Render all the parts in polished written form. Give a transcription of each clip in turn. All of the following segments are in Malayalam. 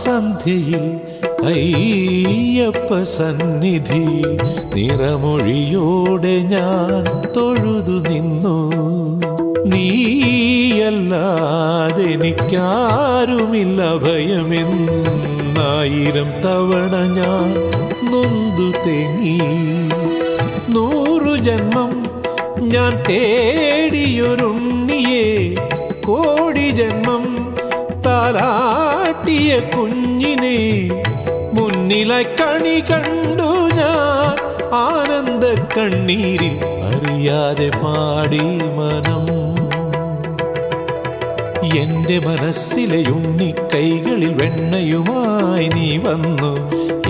സന്ധ്യയിൽ അയ്യപ്പ സന്നിധിയിൽ നിറമൊഴിയോടെ ഞാൻ തൊഴുതു നിന്നു. നീയല്ലാതെനിക്കാരുമില്ല ഭയമെന്നായിരം തവണ ഞാൻ നൊന്തു തേങ്ങി. 100 ജന്മം ഞാൻ തേടിയൊരുണ്ണിയെ, കോടി ജന്മം താലാട്ടിയ കുഞ്ഞിനെ മുന്നിലായി കണി കണ്ടു ഞാൻ ആനന്ദ കണ്ണീരിൽ അറിയാതെ പാടി മനം. എന്റെ മനസ്സിലെ ഉണ്ണിക്കൈകളിൽ വെണ്ണയുമായി നീ വന്നു.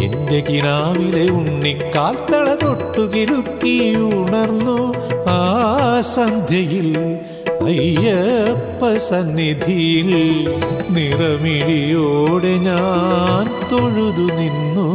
എന്റെ കിനാവിലെ ഉണ്ണിക്കാൽത്തള തൊട്ടുകിലുക്കി ഉണർന്നു. ആ സന്ധ്യയിൽ അയ്യപ്പ സന്നിധിയിൽ നിറമിഴിയോടെ ഞാൻ തൊഴുതു നിന്നു.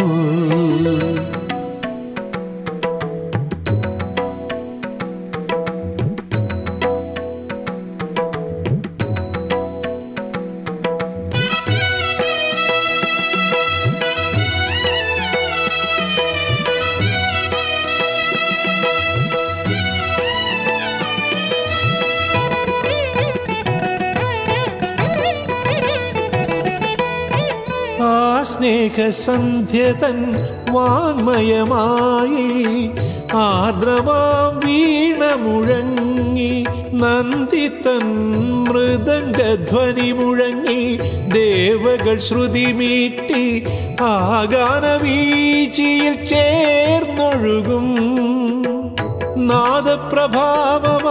ആ സ്നേഹസന്ധ്യതൻ വാങ്മയമായി ആർദ്രമാം വീണ മുഴങ്ങി. നന്ദിതൻ മൃദംഗധ്വനി മുഴങ്ങി. ദേവകൾ ശ്രുതി മീട്ടി ആ ഗാനവീചിയിൽ ചേർന്നൊഴുകും. നാദപ്രഭാവമായി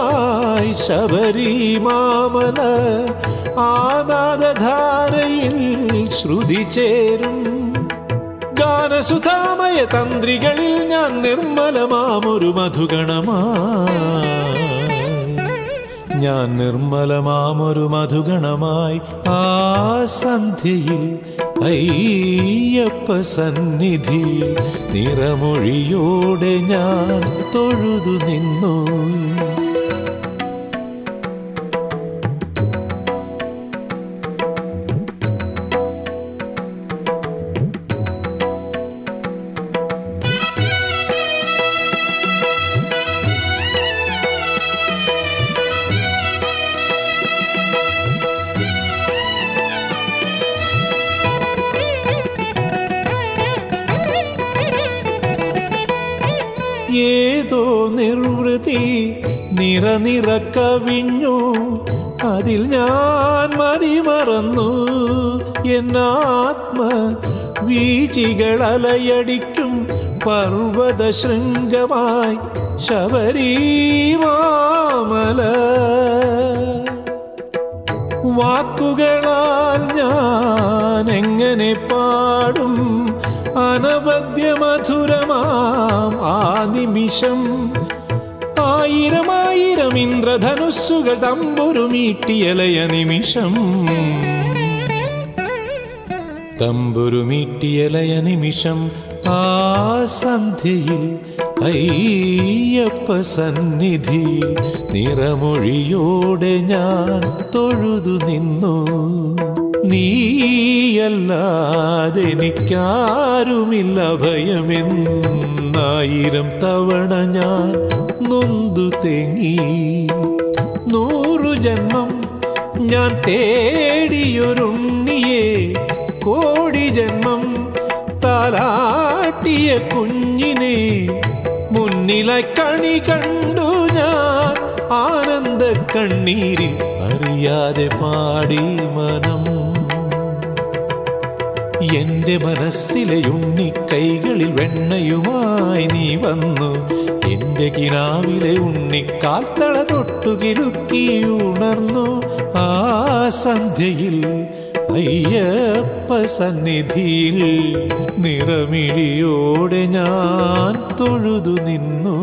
ശബരിമാമല ആ നാദധാരയിൽ ശ്രുതി ചേരും. ഗാനസുധാമയ തന്ത്രികളിൽ ഞാൻ നിർമ്മലമാമൊരു മധുഗണമായി, ഞാൻ നിർമ്മലമാമൊരു മധുഗണമായി. ആ സന്ധ്യയിൽ അയ്യപ്പ സന്നിധിയിൽ നിറമൊഴിയോടെ ഞാൻ തൊഴുതു നിന്നു. ഏതോ നിർവൃതി നിറനിറക്കവിഞ്ഞു. അതിൽ ഞാൻ മതിമറന്നു. എന്നാത്മ വീചികളലയടിക്കും പർവ്വത ശൃംഗമായി ശബരിമാമല. വാക്കുകളാൽ ഞാൻ എങ്ങനെ പാടും അനവദ്യമധുരമാം ആ നിമിഷം. ആയിരമായിരം ഇന്ദ്രധനുസ്സുകൾ തമ്പുരുമീട്ടിയലയ നിമിഷം, തമ്പുരുമീട്ടിയലയ നിമിഷം. ആ സന്ധ്യയിൽ അയ്യപ്പ സന്നിധിയിൽ നിറമൊഴിയോടെ ഞാൻ തൊഴുതു നിന്നു. നീയല്ലാതെനിക്കാരുമില്ല ഭയമെന്നായിരം തവണ ഞാൻ നൊന്തു തേങ്ങി. 100 ജന്മം ഞാൻ തേടിയൊരുണ്ണിയെ, കോടി ജന്മം താലാട്ടിയ കുഞ്ഞിനെ മുന്നിലായി കണി കണ്ടു ഞാൻ ആനന്ദ കണ്ണീരിൽ അറിയാതെ പാടി മനം. എന്റെ മനസ്സിലെ ഉണ്ണിക്കൈകളിൽ വെണ്ണയുമായി നീ വന്നു. എന്റെ കിനാവിലെ ഉണ്ണിക്കാൽത്തള തൊട്ടുകിലുക്കി ഉണർന്നു. ആ സന്ധ്യയിൽ അയ്യപ്പ സന്നിധിയിൽ നിറമിഴിയോടെ ഞാൻ തൊഴുതു നിന്നു.